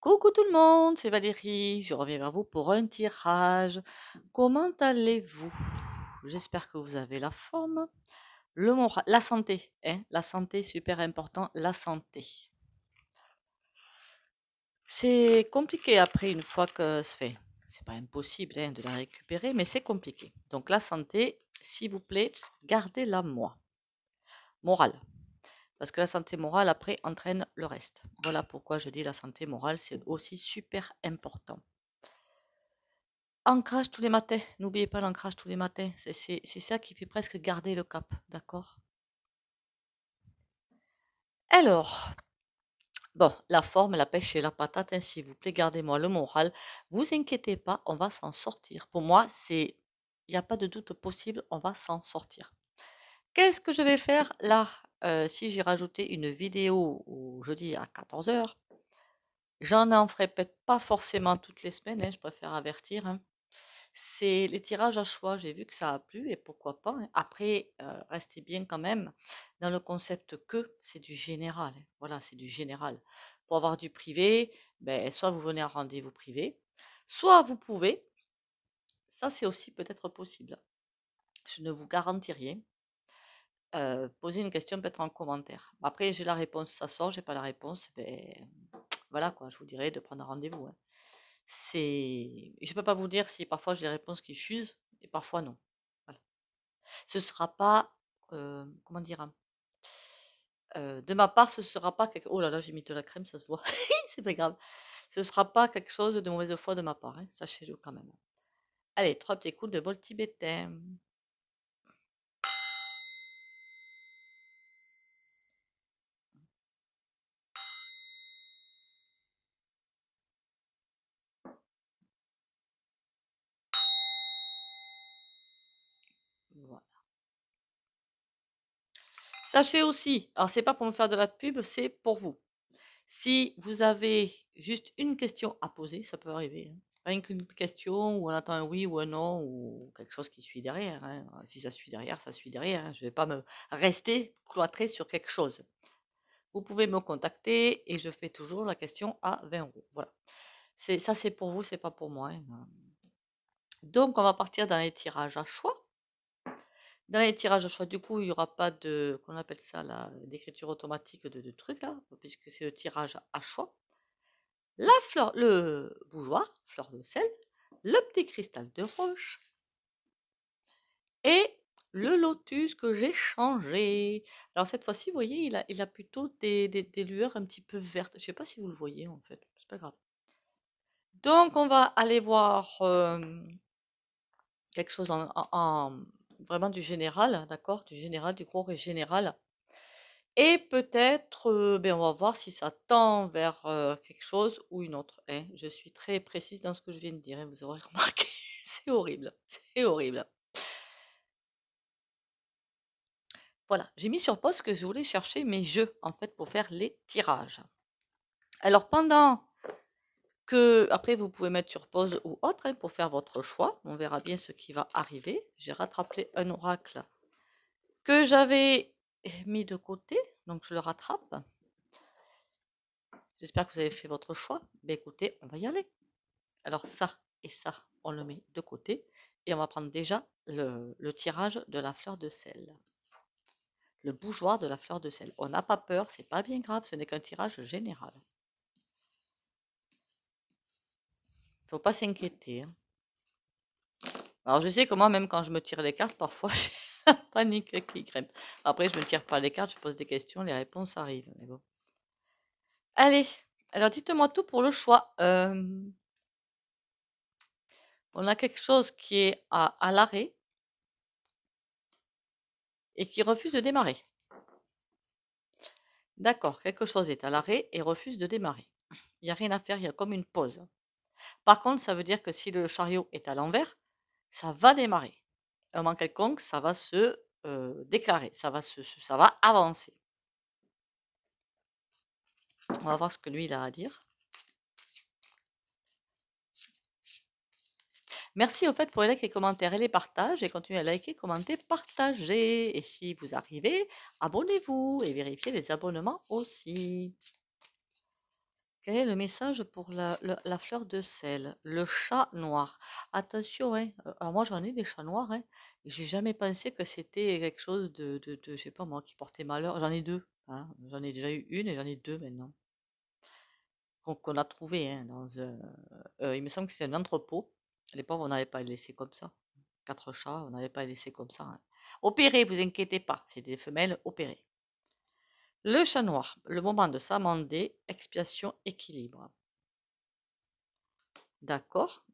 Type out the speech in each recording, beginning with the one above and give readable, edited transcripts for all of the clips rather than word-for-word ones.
Coucou tout le monde, c'est Valérie, je reviens vers vous pour un tirage. Comment allez-vous? J'espère que vous avez la forme. Le moral, la santé, hein, la santé, super important, la santé. C'est compliqué après une fois que c'est fait. C'est pas impossible hein, de la récupérer, mais c'est compliqué. Donc la santé, s'il vous plaît, gardez-la moi. Morale. Parce que la santé morale, après, entraîne le reste. Voilà pourquoi je dis la santé morale, c'est aussi super important. Ancrage tous les matins. N'oubliez pas l'ancrage tous les matins. C'est ça qui fait presque garder le cap, d'accord? Alors, bon, la forme, la pêche et la patate, hein, s'il vous plaît, gardez-moi le moral. Vous inquiétez pas, on va s'en sortir. Pour moi, il n'y a pas de doute possible, on va s'en sortir. Qu'est-ce que je vais faire là? Si j'ai rajouté une vidéo au jeudi à 14 heures, j'en en ferai peut-être pas forcément toutes les semaines, hein, je préfère avertir, hein. C'est les tirages à choix, j'ai vu que ça a plu et pourquoi pas, hein. Après, restez bien quand même dans le concept que c'est du général, hein. Voilà, c'est du général. Pour avoir du privé, ben, soit vous venez en rendez-vous privé, soit vous pouvez, ça c'est aussi peut-être possible. Je ne vous garantis rien. Poser une question peut-être en commentaire. Après, j'ai la réponse, ça sort, j'ai pas la réponse, ben voilà quoi, je vous dirais de prendre un rendez-vous, hein. Je peux pas vous dire si parfois j'ai des réponses qui fusent et parfois non. Voilà. Ce sera pas, comment dire, hein, de ma part, ce sera pas quelque... Oh là là, j'ai mis de la crème, ça se voit. C'est pas grave. Ce sera pas quelque chose de mauvaise foi de ma part, hein, sachez-le quand même. Allez, 3 petits coups de bol tibétain. Voilà. Sachez aussi, alors c'est pas pour me faire de la pub, c'est pour vous. Si vous avez juste une question à poser, ça peut arriver, hein. Rien qu'une question où on attend un oui ou un non ou quelque chose qui suit derrière, hein. Si ça suit derrière, ça suit derrière, hein. Je ne vais pas me rester cloîtré sur quelque chose. Vous pouvez me contacter et je fais toujours la question à 20 €. Voilà. Ça, c'est pour vous, c'est pas pour moi, hein. Donc, on va partir dans les tirages à choix. Dans les tirages à choix, du coup, il n'y aura pas de, qu'on appelle ça, d'écriture automatique de trucs là, puisque c'est le tirage à choix. La fleur, le bougeoir, fleur de sel, le petit cristal de roche et le lotus que j'ai changé. Alors cette fois-ci, vous voyez, il a plutôt des lueurs un petit peu vertes. Je ne sais pas si vous le voyez en fait, c'est pas grave. Donc on va aller voir quelque chose vraiment du général, d'accord? Du général, du gros général. Et peut-être, ben, on va voir si ça tend vers quelque chose ou une autre, hein. Je suis très précise dans ce que je viens de dire, hein, vous aurez remarqué. C'est horrible, c'est horrible. Voilà, j'ai mis sur pause parce que je voulais chercher mes jeux, en fait, pour faire les tirages. Alors, pendant que, après, vous pouvez mettre sur pause ou autre, hein, pour faire votre choix. On verra bien ce qui va arriver. J'ai rattrapé un oracle que j'avais mis de côté, donc je le rattrape. J'espère que vous avez fait votre choix. Ben écoutez, on va y aller. Alors ça et ça, on le met de côté. Et on va prendre déjà le tirage de la fleur de sel. Le bougeoir de la fleur de sel. On n'a pas peur, c'est pas bien grave, ce n'est qu'un tirage général. Faut pas s'inquiéter, hein. Alors je sais que moi, même quand je me tire les cartes, parfois j'ai la panique qui grimpe. Après, je me tire pas les cartes, je pose des questions, les réponses arrivent. Mais bon. Allez, alors dites-moi tout pour le choix. On a quelque chose qui est à l'arrêt et qui refuse de démarrer. D'accord, quelque chose est à l'arrêt et refuse de démarrer. Il n'y a rien à faire, il y a comme une pause. Par contre, ça veut dire que si le chariot est à l'envers, ça va démarrer. À un moment quelconque, ça va se déclarer, ça va avancer. On va voir ce que lui il a à dire. Merci au fait pour les likes et commentaires et les partages. Et continuez à liker, commenter, partager. Et si vous arrivez, abonnez-vous et vérifiez les abonnements aussi. Quel est le message pour la fleur de sel? Le chat noir. Attention, hein. Alors moi j'en ai des chats noirs, hein. Et j'ai jamais pensé que c'était quelque chose je sais pas moi, qui portait malheur. J'en ai deux, hein. J'en ai déjà eu une et j'en ai deux maintenant. Qu'on a trouvé, hein, il me semble que c'est un entrepôt. Les pauvres, on n'avait pas à les laisser comme ça. 4 chats, on n'avait pas à les laisser comme ça, hein. Opérés, vous inquiétez pas, c'est des femelles opérées. Le chat noir, le moment de s'amender, expiation, équilibre. D'accord.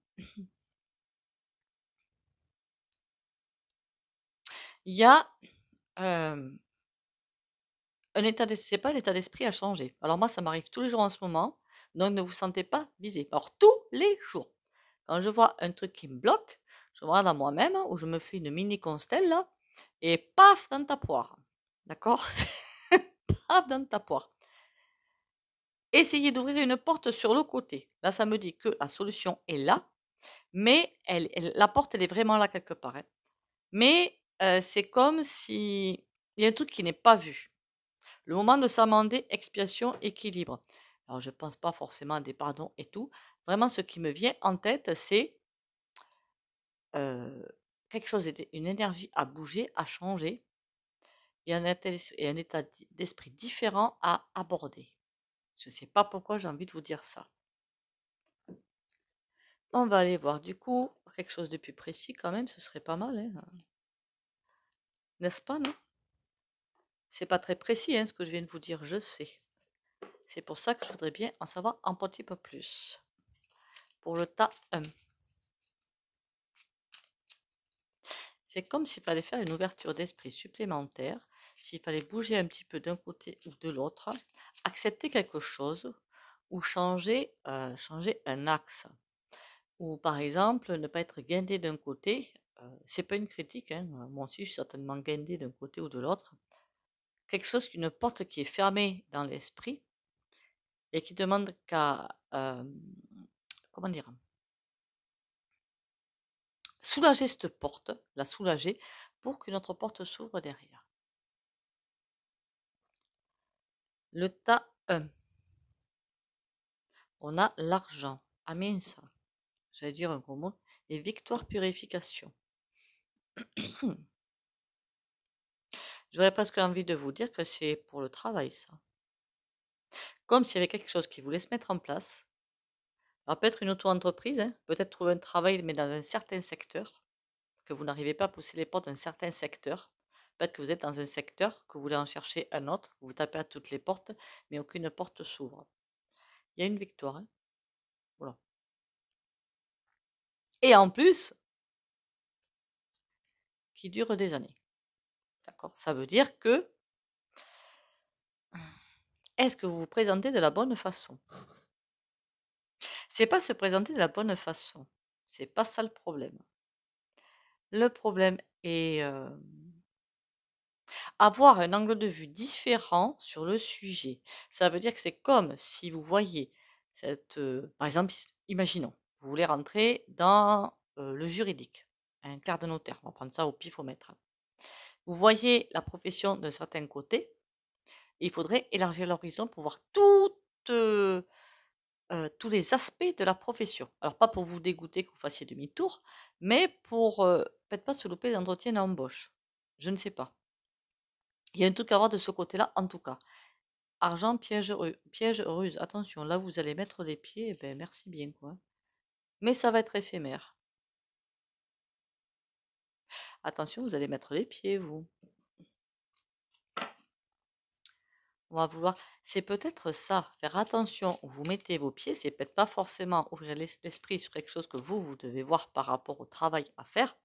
Il y a un état d'esprit, c'est pas l'état d'esprit à changer. Alors moi, ça m'arrive tous les jours en ce moment, donc ne vous sentez pas visé. Alors tous les jours, quand je vois un truc qui me bloque, je me regarde à moi-même ou je me fais une mini constelle là, et paf dans ta poire. D'accord? Paf dans ta poire. Essayez d'ouvrir une porte sur le côté. Là, ça me dit que la solution est là, mais la porte, elle est vraiment là quelque part, hein. Mais c'est comme si il y a un truc qui n'est pas vu. Le moment de s'amender, expiation, équilibre. Alors, je ne pense pas forcément à des pardons et tout. Vraiment, ce qui me vient en tête, c'est quelque chose, une énergie à bouger, à changer, et un état d'esprit différent à aborder. Je ne sais pas pourquoi j'ai envie de vous dire ça. On va aller voir du coup quelque chose de plus précis quand même, ce serait pas mal, hein. N'est-ce pas, non? C'est pas très précis, hein, ce que je viens de vous dire, je sais. C'est pour ça que je voudrais bien en savoir un petit peu plus. Pour le tas 1. C'est comme s'il fallait faire une ouverture d'esprit supplémentaire, s'il fallait bouger un petit peu d'un côté ou de l'autre, accepter quelque chose ou changer un axe. Ou par exemple, ne pas être guindé d'un côté, c'est pas une critique, hein, moi aussi je suis certainement guindé d'un côté ou de l'autre. Quelque chose, une porte qui est fermée dans l'esprit et qui demande qu'à, comment dire, soulager cette porte, la soulager pour qu'une autre porte s'ouvre derrière. Le tas 1. On a l'argent. Ah mince, j'allais dire un gros mot. Et victoire purification. J'aurais presque envie de vous dire que c'est pour le travail, ça. Comme s'il y avait quelque chose qui voulait se mettre en place. Alors peut-être une auto-entreprise, hein, peut-être trouver un travail, mais dans un certain secteur, que vous n'arrivez pas à pousser les portes d'un certain secteur. Peut-être que vous êtes dans un secteur, que vous voulez en chercher un autre, que vous tapez à toutes les portes, mais aucune porte s'ouvre. Il y a une victoire, hein. Voilà. Et en plus, qui dure des années. D'accord? Ça veut dire que, est-ce que vous vous présentez de la bonne façon? C'est pas se présenter de la bonne façon. C'est pas ça le problème. Le problème est avoir un angle de vue différent sur le sujet. Ça veut dire que c'est comme si vous voyez par exemple, imaginons, vous voulez rentrer dans le juridique, un clerc de notaire, on va prendre ça au pifomètre. Vous voyez la profession d'un certain côté, et il faudrait élargir l'horizon pour voir tous les aspects de la profession. Alors pas pour vous dégoûter que vous fassiez demi-tour, mais pour peut-être pas se louper d'entretien d'embauche. Je ne sais pas. Il y a un truc à voir de ce côté-là, en tout cas. Argent, piège, ruse. Attention, là, vous allez mettre les pieds, eh ben, merci bien, quoi. Mais ça va être éphémère. Attention, vous allez mettre les pieds, vous. On va vouloir. C'est peut-être ça, faire attention où vous mettez vos pieds. C'est peut-être pas forcément ouvrir l'esprit sur quelque chose que vous devez voir par rapport au travail à faire,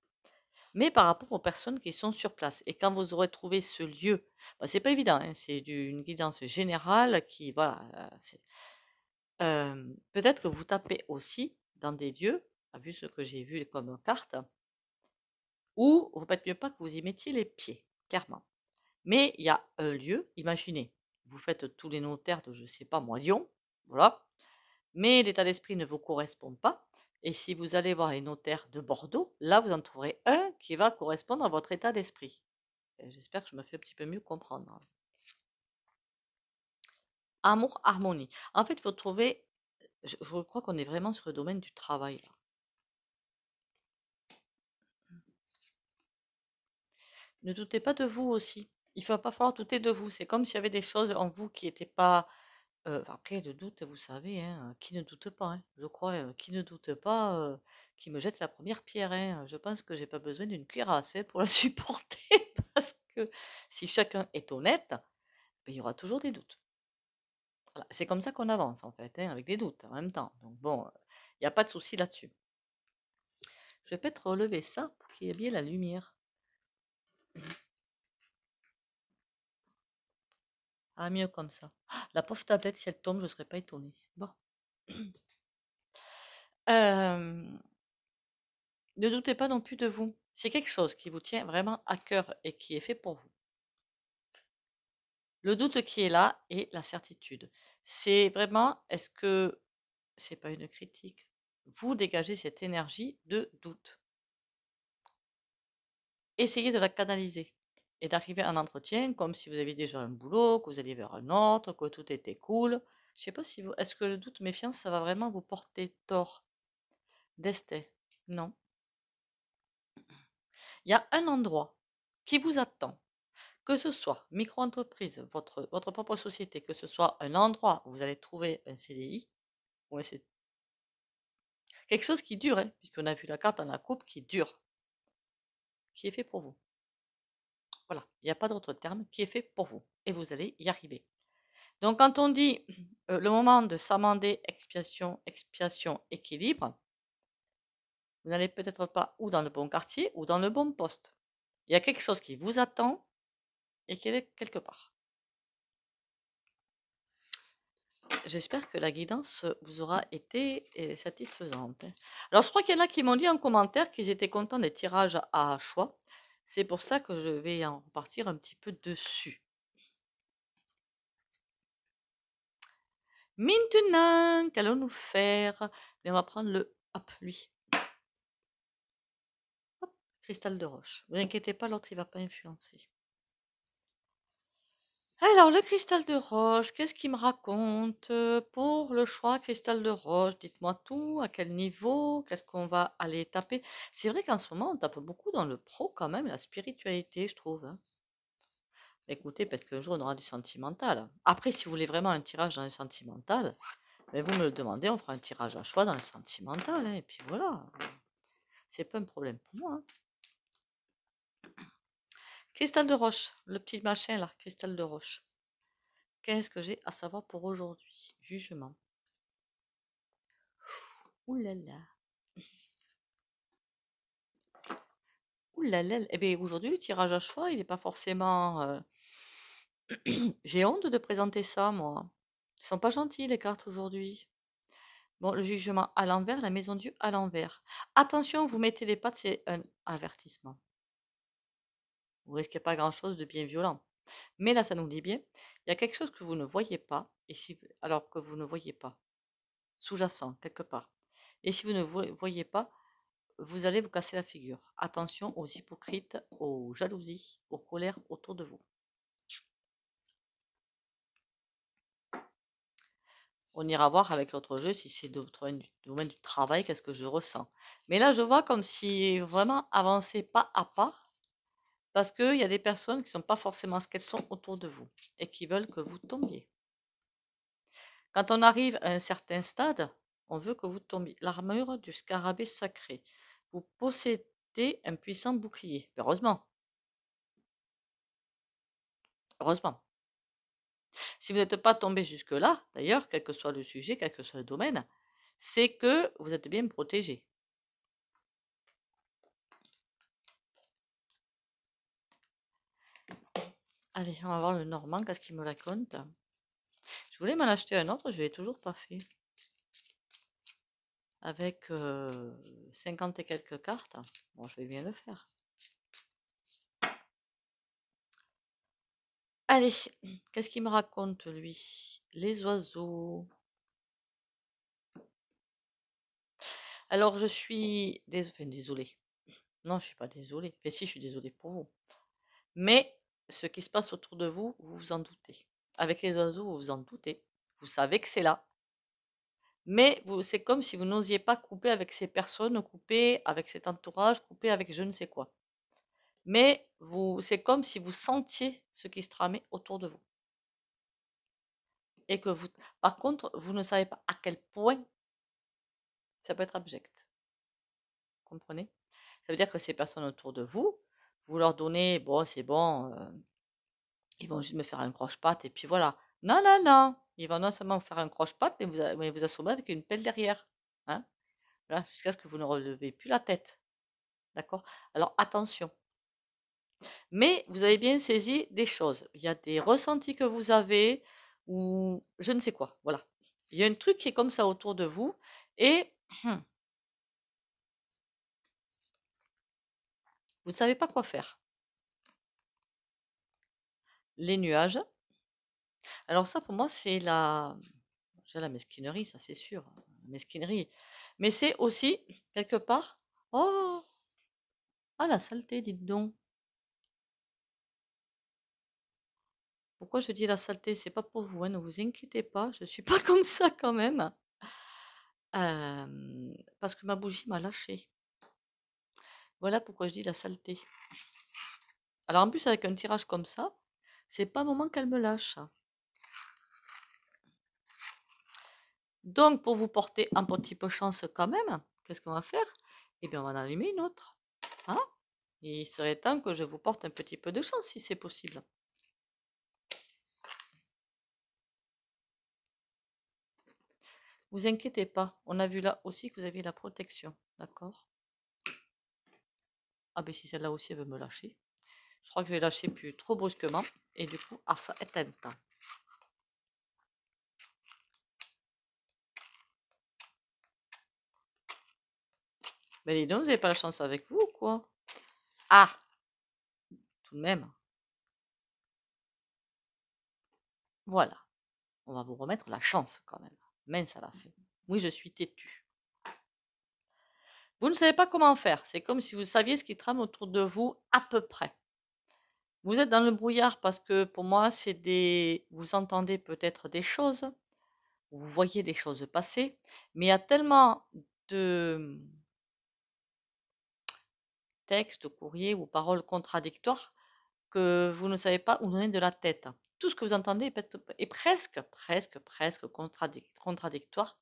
mais par rapport aux personnes qui sont sur place. Et quand vous aurez trouvé ce lieu, bah, c'est pas évident, hein, c'est une guidance générale qui, voilà, peut-être que vous tapez aussi dans des lieux, vu ce que j'ai vu comme carte, où vous peut-être mieux pas que vous y mettiez les pieds, clairement. Mais il y a un lieu, imaginez, vous faites tous les notaires de, je sais pas moi, Lyon, voilà, mais l'état d'esprit ne vous correspond pas. Et si vous allez voir les notaires de Bordeaux, là, vous en trouverez un qui va correspondre à votre état d'esprit. J'espère que je me fais un petit peu mieux comprendre. Amour, harmonie. En fait, il faut trouver, je crois qu'on est vraiment sur le domaine du travail, là. Ne doutez pas de vous aussi. Il ne va pas falloir douter de vous. C'est comme s'il y avait des choses en vous qui n'étaient pas. Après, le doute, vous savez, hein, qui ne doute pas, hein, je crois, qui ne doute pas, qui me jette la première pierre, hein. Je pense que j'ai pas besoin d'une cuirasse, hein, pour la supporter, parce que si chacun est honnête, ben, il y aura toujours des doutes. Voilà. C'est comme ça qu'on avance, en fait, hein, avec des doutes en même temps. Donc bon, il n'y a pas de souci là-dessus. Je vais peut-être relever ça pour qu'il y ait bien la lumière. Ah, mieux comme ça. Ah, la pauvre tablette, si elle tombe, je ne serais pas étonnée. Bon. Ne doutez pas non plus de vous. C'est quelque chose qui vous tient vraiment à cœur et qui est fait pour vous. Le doute qui est là et la certitude. C'est vraiment, est-ce que c'est pas une critique? Vous dégagez cette énergie de doute. Essayez de la canaliser et d'arriver à un entretien comme si vous aviez déjà un boulot, que vous alliez vers un autre, que tout était cool. Je sais pas si vous, est-ce que le doute, méfiance, ça va vraiment vous porter tort? Destin, non. Il y a un endroit qui vous attend, que ce soit micro-entreprise, votre propre société, que ce soit un endroit où vous allez trouver un CDI ou un CDI. Quelque chose qui dure, hein, puisqu'on a vu la carte dans la coupe qui dure, qui est fait pour vous. Voilà, il n'y a pas d'autre terme, qui est fait pour vous. Et vous allez y arriver. Donc quand on dit le moment de s'amender, expiation, expiation, équilibre, vous n'allez peut-être pas ou dans le bon quartier ou dans le bon poste. Il y a quelque chose qui vous attend et qui est quelque part. J'espère que la guidance vous aura été satisfaisante. Alors, je crois qu'il y en a qui m'ont dit en commentaire qu'ils étaient contents des tirages à choix. C'est pour ça que je vais en repartir un petit peu dessus. Maintenant, qu'allons-nous faire? Mais on va prendre le... Hop, lui. Hop, cristal de roche. Ne vous inquiétez pas, l'autre, il ne va pas influencer. Alors, le cristal de roche, qu'est-ce qu'il me raconte? Pour le choix cristal de roche, dites-moi tout, à quel niveau, qu'est-ce qu'on va aller taper? C'est vrai qu'en ce moment, on tape beaucoup dans le pro quand même, la spiritualité, je trouve, hein. Écoutez, parce qu'un jour, on aura du sentimental. Après, si vous voulez vraiment un tirage dans le sentimental, ben, vous me le demandez, on fera un tirage à choix dans le sentimental, hein, et puis voilà. C'est pas un problème pour moi, hein. Cristal de roche, le petit machin là, cristal de roche. Qu'est-ce que j'ai à savoir pour aujourd'hui? Jugement. Ouh là là. Ouh là là. Eh bien, aujourd'hui, le tirage à choix, il n'est pas forcément. J'ai honte de présenter ça, moi. Ils sont pas gentils, les cartes aujourd'hui. Bon, le jugement à l'envers, la maison Dieu à l'envers. Attention, vous mettez les pattes, c'est un avertissement. Vous risquez pas grand-chose de bien violent. Mais là, ça nous dit bien, il y a quelque chose que vous ne voyez pas, et si, alors que vous ne voyez pas, sous-jacent, quelque part. Et si vous ne voyez pas, vous allez vous casser la figure. Attention aux hypocrites, aux jalousies, aux colères autour de vous. On ira voir avec l'autre jeu si c'est du domaine du travail, qu'est-ce que je ressens. Mais là, je vois comme si vraiment avancer pas à pas, parce qu'il y a des personnes qui ne sont pas forcément ce qu'elles sont autour de vous et qui veulent que vous tombiez. Quand on arrive à un certain stade, on veut que vous tombiez. L'armure du scarabée sacré. Vous possédez un puissant bouclier. Heureusement. Heureusement. Si vous n'êtes pas tombé jusque-là, d'ailleurs, quel que soit le sujet, quel que soit le domaine, c'est que vous êtes bien protégé. Allez, on va voir le Normand, qu'est-ce qu'il me raconte. Je voulais m'en acheter un autre, je ne l'ai toujours pas fait. Avec 50 et quelques cartes. Bon, je vais bien le faire. Allez, qu'est-ce qu'il me raconte, lui? Les oiseaux. Alors, je suis désolée. Non, je ne suis pas désolée. Mais si, je suis désolée pour vous. Mais ce qui se passe autour de vous, vous vous en doutez. Avec les oiseaux, vous vous en doutez. Vous savez que c'est là. Mais c'est comme si vous n'osiez pas couper avec ces personnes, couper avec cet entourage, couper avec je ne sais quoi. Mais c'est comme si vous sentiez ce qui se tramait autour de vous. Et que par contre, vous ne savez pas à quel point ça peut être abject. Vous comprenez? Ça veut dire que ces personnes autour de vous, vous leur donnez, bon, c'est bon, ils vont juste me faire un croche-patte et puis voilà. Non, non, non. Ils vont non seulement vous faire un croche-patte, mais vous assommer avec une pelle derrière. Hein? Voilà, jusqu'à ce que vous ne relevez plus la tête. D'accord? Alors attention. Mais vous avez bien saisi des choses. Il y a des ressentis que vous avez ou je ne sais quoi. Voilà. Il y a un truc qui est comme ça autour de vous et vous ne savez pas quoi faire. Les nuages. Alors ça, pour moi, c'est la mesquinerie, ça c'est sûr. La mesquinerie. Mais c'est aussi, quelque part, oh, ah la saleté, dites donc. Pourquoi je dis la saleté? C'est pas pour vous, hein, ne vous inquiétez pas, je suis pas comme ça quand même. Parce que ma bougie m'a lâché. Voilà pourquoi je dis la saleté. Alors en plus avec un tirage comme ça, c'est pas le moment qu'elle me lâche. Donc pour vous porter un petit peu chance quand même, qu'est-ce qu'on va faire? Eh bien on va en allumer une autre. Hein? Il serait temps que je vous porte un petit peu de chance si c'est possible. Vous inquiétez pas, on a vu là aussi que vous aviez la protection, d'accord? Ah ben si celle-là aussi elle veut me lâcher. Je crois que je vais lâcher plus trop brusquement et du coup, ah ça éteint. Mais dis donc, vous n'avez pas la chance avec vous ou quoi? Ah, tout de même. Voilà. On va vous remettre la chance quand même. Mais ça l'a fait. Oui, je suis têtue. Vous ne savez pas comment faire. C'est comme si vous saviez ce qui trame autour de vous à peu près. Vous êtes dans le brouillard parce que pour moi, vous entendez peut-être des choses, vous voyez des choses passer, mais il y a tellement de textes, courriers ou paroles contradictoires que vous ne savez pas où donner de la tête. Tout ce que vous entendez est presque contradictoire.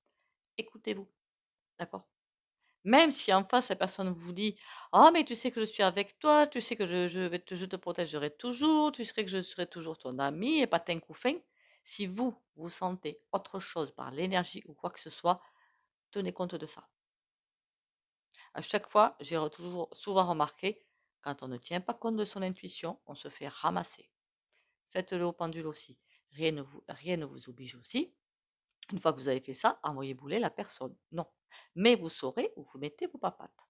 Écoutez-vous, d'accord? Même si en face, la personne vous dit: «Ah, mais tu sais que je suis avec toi, tu sais que je te protégerai toujours, tu sais que je serai toujours ton ami et patin couffin». Si vous, vous sentez autre chose par l'énergie ou quoi que ce soit, tenez compte de ça. À chaque fois, j'ai toujours souvent remarqué, quand on ne tient pas compte de son intuition, on se fait ramasser. Faites-le au pendule aussi. Rien ne vous oblige aussi. Une fois que vous avez fait ça, envoyez bouler la personne. Non. Mais vous saurez où vous mettez vos papates.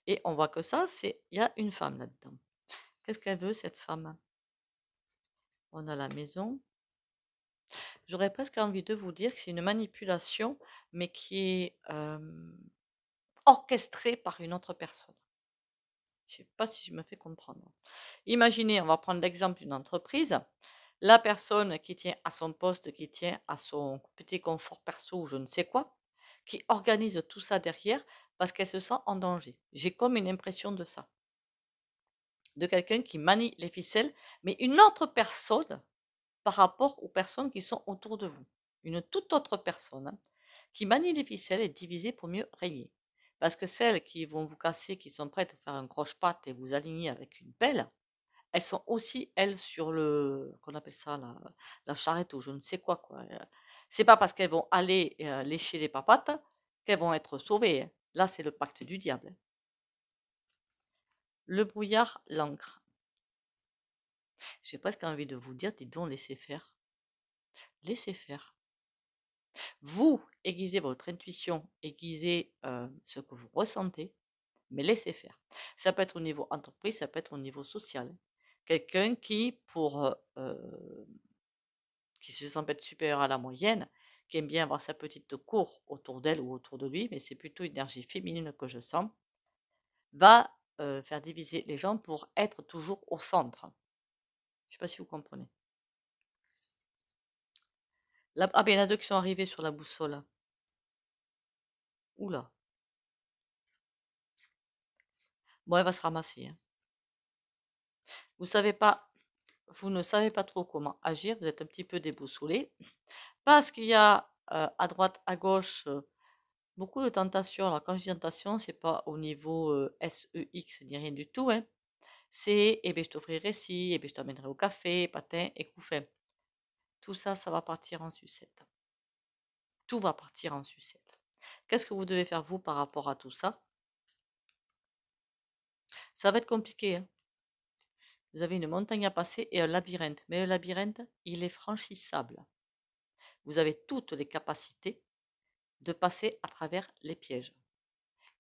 Et on voit que ça, il y a une femme là-dedans. Qu'est-ce qu'elle veut, cette femme? On a la maison. J'aurais presque envie de vous dire que c'est une manipulation, mais qui est orchestrée par une autre personne. Je ne sais pas si je me fais comprendre. Imaginez, on va prendre l'exemple d'une entreprise. La personne qui tient à son poste, qui tient à son petit confort perso ou je ne sais quoi, qui organise tout ça derrière parce qu'elle se sent en danger. J'ai comme une impression de ça. De quelqu'un qui manie les ficelles, mais une autre personne par rapport aux personnes qui sont autour de vous. Une toute autre personne qui manie les ficelles est divisée pour mieux régner. Parce que celles qui vont vous casser, qui sont prêtes à faire un croche-patte et vous aligner avec une pelle, elles sont aussi, elles, sur qu'on appelle ça la charrette ou je ne sais quoi. C'est pas parce qu'elles vont aller lécher les papates qu'elles vont être sauvées. Hein. Là, c'est le pacte du diable. Le brouillard, l'encre. J'ai presque envie de vous dire, dites donc, laissez faire. Laissez faire. Vous aiguisez votre intuition, aiguisez ce que vous ressentez, mais laissez faire. Ça peut être au niveau entreprise, ça peut être au niveau social. Quelqu'un qui se sent être supérieur à la moyenne, qui aime bien avoir sa petite cour autour d'elle ou autour de lui, mais c'est plutôt une énergie féminine que je sens, va faire diviser les gens pour être toujours au centre. Je ne sais pas si vous comprenez. Ah ben, il y en a deux qui sont arrivés sur la boussole. Oula. Bon, elle va se ramasser, hein. Vous savez pas, vous ne savez pas trop comment agir, vous êtes un petit peu déboussolé, parce qu'il y a à droite, à gauche, beaucoup de tentations. Alors quand je dis tentation, c'est pas au niveau SEX ni rien du tout, hein. C'est, eh ben, je t'offrirai ci, eh ben, je t'emmènerai au café, patin et couffin. Tout ça, ça va partir en sucette. Tout va partir en sucette. Qu'est-ce que vous devez faire, vous, par rapport à tout ça? Ça va être compliqué, hein. Vous avez une montagne à passer et un labyrinthe. Mais le labyrinthe, il est franchissable. Vous avez toutes les capacités de passer à travers les pièges.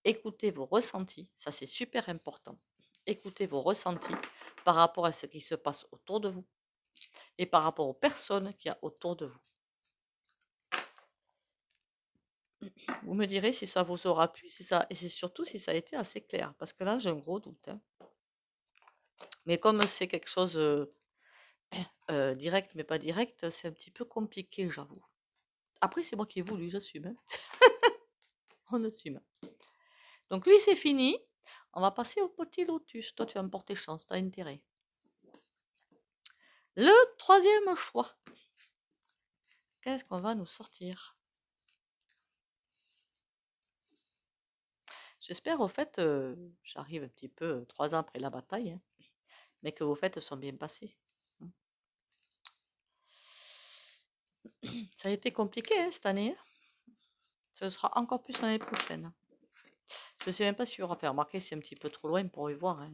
Écoutez vos ressentis, ça c'est super important. Écoutez vos ressentis par rapport à ce qui se passe autour de vous et par rapport aux personnes qu'il y a autour de vous. Vous me direz si ça vous aura plu, si ça, et c'est surtout si ça a été assez clair, parce que là j'ai un gros doute, hein. Mais comme c'est quelque chose direct mais pas direct, c'est un petit peu compliqué, j'avoue. Après, c'est moi qui ai voulu, j'assume, hein. On assume. Donc lui, c'est fini. On va passer au petit lotus. Toi, tu vas me porter chance, t'as intérêt. Le troisième choix. Qu'est-ce qu'on va nous sortir? J'espère au fait, j'arrive un petit peu 3 ans après la bataille, hein, mais que vos fêtes sont bien passées. Ça a été compliqué, hein, cette année, hein. Ce sera encore plus l'année prochaine. Je ne sais même pas si vous aurez remarqué, c'est un petit peu trop loin pour y voir, hein.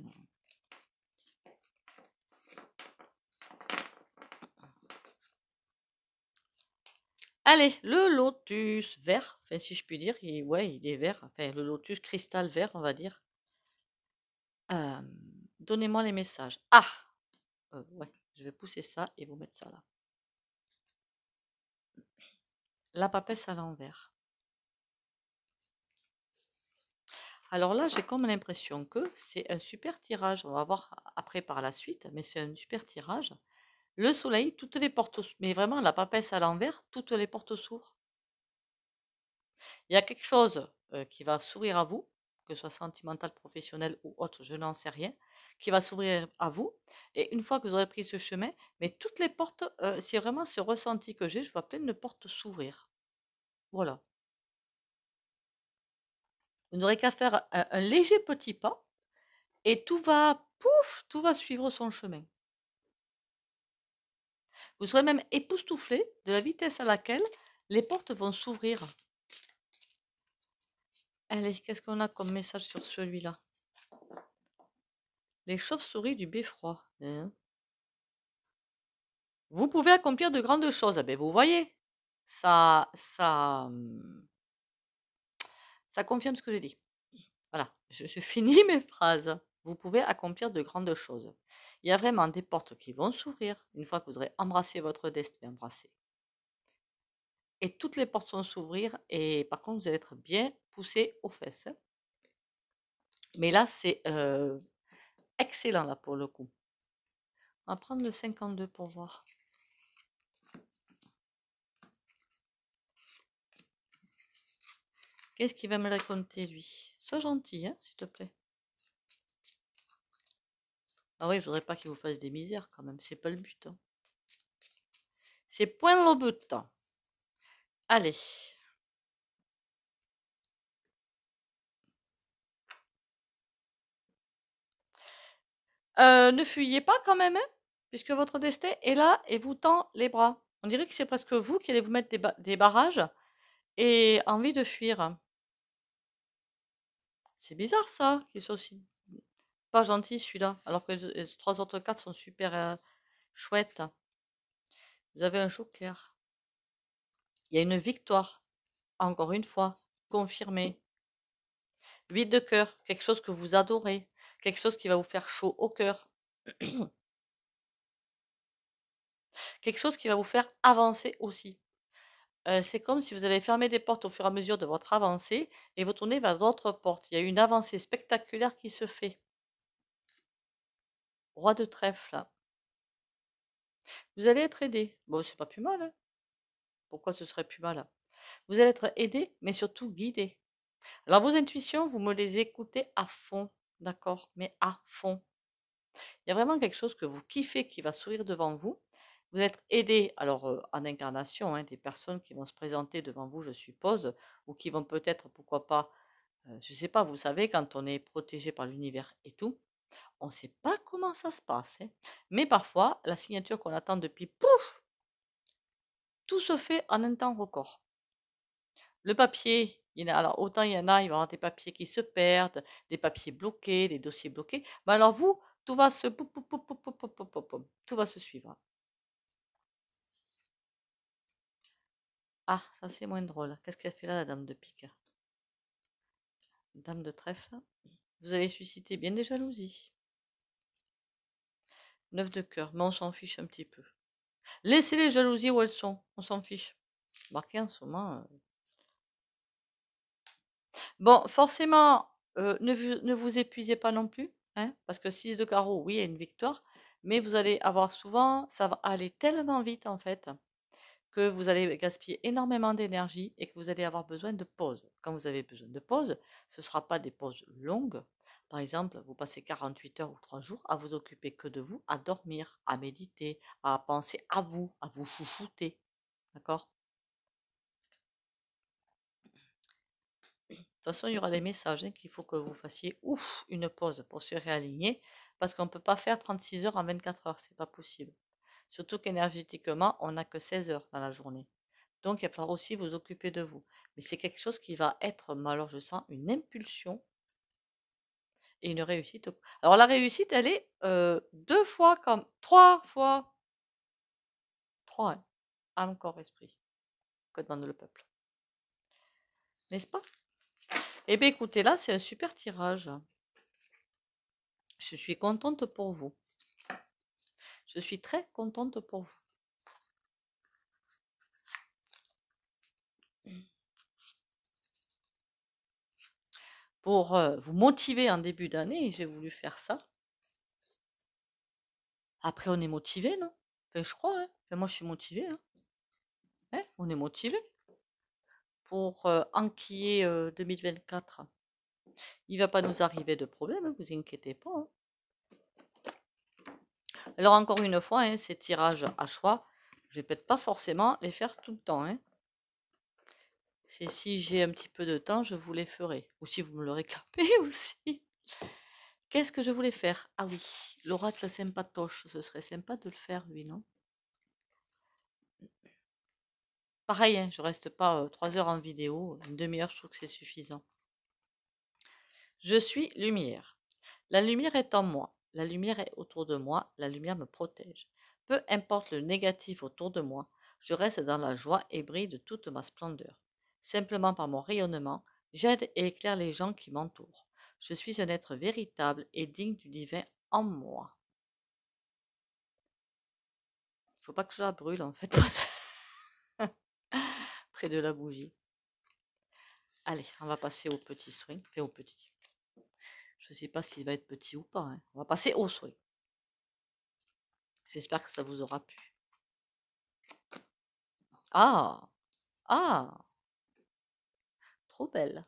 Allez, le lotus vert, enfin si je puis dire, ouais, il est vert, enfin le lotus cristal vert, on va dire. Donnez-moi les messages. Ah, ouais, je vais pousser ça et vous mettre ça là. La papesse à l'envers. Alors là, j'ai comme l'impression que c'est un super tirage. On va voir après par la suite, mais c'est un super tirage. Le soleil, toutes les portes, mais vraiment la papesse à l'envers, toutes les portes s'ouvrent. Il y a quelque chose qui va s'ouvrir à vous, que ce soit sentimental, professionnel ou autre, je n'en sais rien, qui va s'ouvrir à vous. Et une fois que vous aurez pris ce chemin, mais toutes les portes, c'est vraiment ce ressenti que j'ai, je vois plein de portes s'ouvrir. Voilà. Vous n'aurez qu'à faire un léger petit pas et tout va, pouf, tout va suivre son chemin. Vous serez même époustouflé de la vitesse à laquelle les portes vont s'ouvrir. Allez, qu'est-ce qu'on a comme message sur celui-là? Les chauves-souris du beffroi. Hein. Vous pouvez accomplir de grandes choses. Eh bien, vous voyez, ça confirme ce que j'ai dit. Voilà, je finis mes phrases. Vous pouvez accomplir de grandes choses. Il y a vraiment des portes qui vont s'ouvrir une fois que vous aurez embrassé votre destin, embrassé. Et toutes les portes vont s'ouvrir et par contre, vous allez être bien poussé aux fesses. Mais là, c'est excellent là pour le coup. On va prendre le 52 pour voir. Qu'est-ce qu'il va me raconter lui? Sois gentil, hein, s'il te plaît. Ah oui, je voudrais pas qu'il vous fasse des misères quand même, c'est pas le but, hein. C'est point le but. Allez. Ne fuyez pas quand même, hein, puisque votre destin est là et vous tend les bras. On dirait que c'est presque vous qui allez vous mettre des barrages et envie de fuir. C'est bizarre ça, qu'il soit aussi pas gentil celui-là, alors que les 3 autres cartes sont super chouettes. Vous avez un joker. Il y a une victoire, encore une fois, confirmée. 8 de cœur, quelque chose que vous adorez, quelque chose qui va vous faire chaud au cœur. Quelque chose qui va vous faire avancer aussi. C'est comme si vous allez fermer des portes au fur et à mesure de votre avancée et vous tournez vers d'autres portes. Il y a une avancée spectaculaire qui se fait. Roi de trèfle. Vous allez être aidé. Bon, c'est pas plus mal, hein. Pourquoi ce serait plus malin? Vous allez être aidé, mais surtout guidé. Alors vos intuitions, vous me les écoutez à fond, d'accord? Mais à fond. Il y a vraiment quelque chose que vous kiffez qui va sourire devant vous. Vous êtes aidé, alors en incarnation, hein, des personnes qui vont se présenter devant vous, je suppose, ou qui vont peut-être, pourquoi pas, je ne sais pas, vous savez, quand on est protégé par l'univers et tout, on ne sait pas comment ça se passe, hein. Mais parfois, la signature qu'on attend depuis, pouf, tout se fait en un temps record. Le papier, alors autant il y en a, il va y avoir des papiers qui se perdent, des papiers bloqués, des dossiers bloqués. Mais alors vous, tout va se tout va se suivre. Ah, ça c'est moins drôle. Qu'est-ce qu'elle fait là, la dame de pique? Dame de trèfle. Vous allez susciter bien des jalousies. 9 de cœur, mais on s'en fiche un petit peu. Laissez les jalousies où elles sont, on s'en fiche. Marqué en ce moment. Bon, forcément, ne vous épuisez pas non plus, hein, parce que 6 de carreau, oui, il y a une victoire, mais vous allez avoir souvent, ça va aller tellement vite en fait, que vous allez gaspiller énormément d'énergie et que vous allez avoir besoin de pause. Quand vous avez besoin de pause, ce ne sera pas des pauses longues. Par exemple, vous passez 48 heures ou 3 jours à vous occuper que de vous, à dormir, à méditer, à penser à vous chouchouter. D'accord? De toute façon, il y aura des messages hein, qu'il faut que vous fassiez ouf, une pause pour se réaligner, parce qu'on ne peut pas faire 36 heures en 24 heures, c'est pas possible. Surtout qu'énergétiquement, on n'a que 16 heures dans la journée. Donc, il va falloir aussi vous occuper de vous. Mais c'est quelque chose qui va être, alors je sens une impulsion et une réussite. Alors, la réussite, elle est 2 fois comme 3 fois. 3, hein. Âme, corps, esprit. Que demande le peuple. N'est-ce pas? Eh bien, écoutez, là, c'est un super tirage. Je suis contente pour vous. Je suis très contente pour vous. Pour vous motiver en début d'année, j'ai voulu faire ça. Après, on est motivé, non? Enfin, je crois, hein. Enfin, moi, je suis motivée, hein. Hein, on est motivé pour enquiller 2024. Il va pas nous arriver de problème, hein, vous inquiétez pas, hein. Alors, encore une fois, hein, ces tirages à choix, je vais peut-être pas forcément les faire tout le temps, hein. C'est si j'ai un petit peu de temps, je vous les ferai. Ou si vous me le réclamez aussi. Qu'est-ce que je voulais faire? Ah oui, l'oracle sympatoche. Ce serait sympa de le faire, lui, non? Pareil, hein, je reste pas 3 heures en vidéo. Une demi-heure, je trouve que c'est suffisant. Je suis lumière. La lumière est en moi. La lumière est autour de moi. La lumière me protège. Peu importe le négatif autour de moi, je reste dans la joie et brille de toute ma splendeur. Simplement par mon rayonnement, j'aide et éclaire les gens qui m'entourent. Je suis un être véritable et digne du divin en moi. Il faut pas que je la brûle en fait. Près de la bougie. Allez, on va passer au petit soin. Enfin, au petit. Je ne sais pas s'il va être petit ou pas, hein. On va passer au soin. J'espère que ça vous aura plu. Ah! Ah! Trop belle.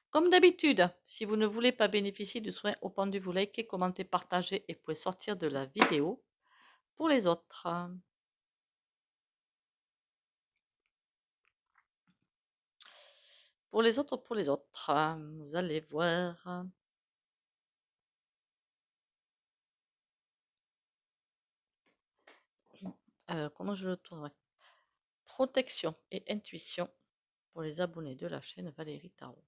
Comme d'habitude, si vous ne voulez pas bénéficier du soin au pendu, vous likez, commentez, partagez et pouvez sortir de la vidéo pour les autres. Pour les autres, vous allez voir. Comment je le tournerai? Protection et intuition pour les abonnés de la chaîne Valérie Tarot.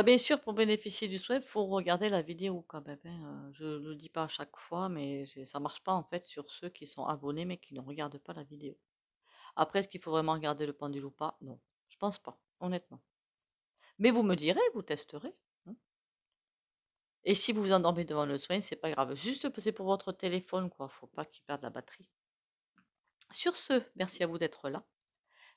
Bien sûr, pour bénéficier du soin, il faut regarder la vidéo quand même, hein. Je ne le dis pas à chaque fois, mais ça marche pas en fait sur ceux qui sont abonnés mais qui ne regardent pas la vidéo. Après, est-ce qu'il faut vraiment regarder le pendule ou pas? Non, je pense pas, honnêtement. Mais vous me direz, vous testerez, hein. Et si vous vous endormez devant le soin, c'est pas grave. Juste c'est pour votre téléphone, quoi. Faut pas qu'il perde la batterie. Sur ce, merci à vous d'être là.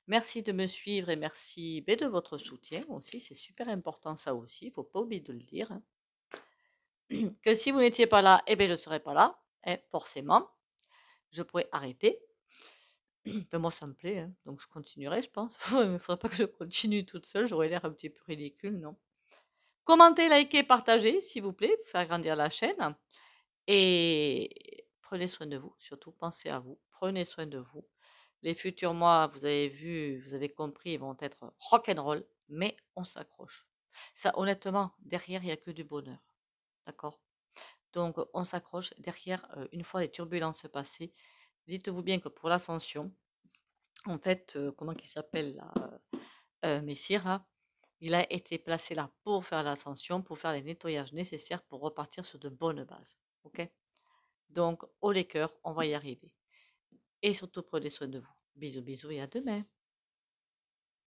Merci de me suivre et merci de votre soutien aussi. C'est super important ça aussi. Il faut pas oublier de le dire, hein. Que si vous n'étiez pas là, eh bien je ne serais pas là, hein, forcément. Je pourrais arrêter. Ben, moi, ça me plaît, hein, donc je continuerai, je pense. Il ne faudrait pas que je continue toute seule, j'aurais l'air un petit peu ridicule, non? Commentez, likez, partagez, s'il vous plaît, pour faire grandir la chaîne. Et prenez soin de vous, surtout pensez à vous, prenez soin de vous. Les futurs mois, vous avez vu, vous avez compris, ils vont être rock'n'roll, mais on s'accroche. Ça, honnêtement, derrière, il n'y a que du bonheur. D'accord? Donc, on s'accroche. Derrière, une fois les turbulences passées, dites-vous bien que pour l'ascension, en fait, comment qu'il s'appelle là, Messire là, il a été placé là pour faire l'ascension, pour faire les nettoyages nécessaires pour repartir sur de bonnes bases. Ok? Donc, haut les cœurs, on va y arriver. Et surtout, prenez soin de vous. Bisous, bisous et à demain.